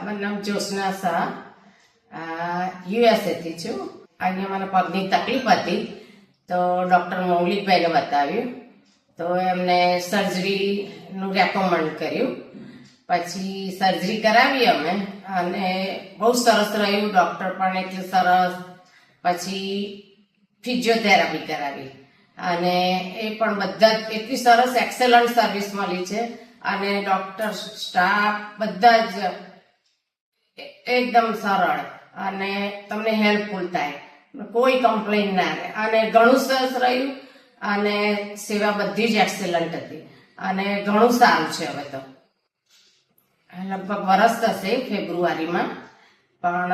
મારું નામ જ્યોત્સના શાહ, USA થી છું. અહીંયા મને પગની તકલીફ હતી તો ડૉક્ટર મૌલિકભાઈને બતાવ્યું તો એમને સર્જરીનું રેકમેન્ડ કર્યું. પછી સર્જરી કરાવી અમે અને બહુ સરસ રહ્યું. ડૉક્ટર પણ એટલું સરસ. પછી ફિઝિયોથેરાપી કરાવી અને એ પણ બધા જ એટલી સરસ એક્સેલન્ટ સર્વિસ મળી છે અને ડૉક્ટર સ્ટાફ બધા જ એકદમ સરળ અને તમને હેલ્પફુલ થાય, કોઈ કમ્પ્લેન ના રહે અને ઘણું સરસ રહ્યું અને સેવા બધી જ એક્સેલન્ટ હતી અને ઘણું સારું છે. હવે તો લગભગ વરસ થશે ફેબ્રુઆરીમાં. પણ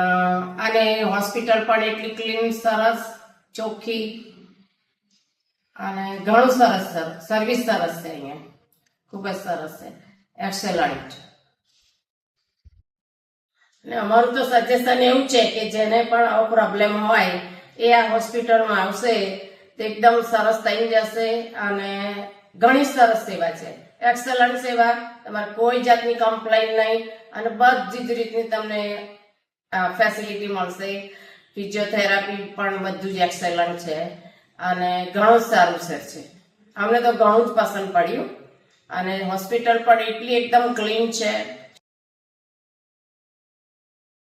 અને હોસ્પિટલ પણ એટલી ક્લીન, સરસ, ચોખ્ખી અને ઘણું સરસ સર્વિસ સરસ છે. અહીંયા ખૂબ જ સરસ છે, એક્સેલન્ટ. ને અમારું તો સજેશન એવું છે કે જેને પણ આવો પ્રોબ્લેમ હોય એ આ હોસ્પિટલમાં આવશે તો એકદમ સરસ થઈ જશે અને ઘણી સરસ સેવા છે, એક્સેલન્ટ સેવા. તમારે કોઈ જાતની કમ્પ્લેન નહીં અને બધી જ રીતની તમને ફેસિલિટી મળશે. ફિઝિયોથેરાપી પણ બધું જ એક્સેલન્ટ છે અને ઘણું સારું છે. અમને તો ઘણું જ પસંદ પડ્યું અને હોસ્પિટલ પણ એટલી એકદમ ક્લીન છે.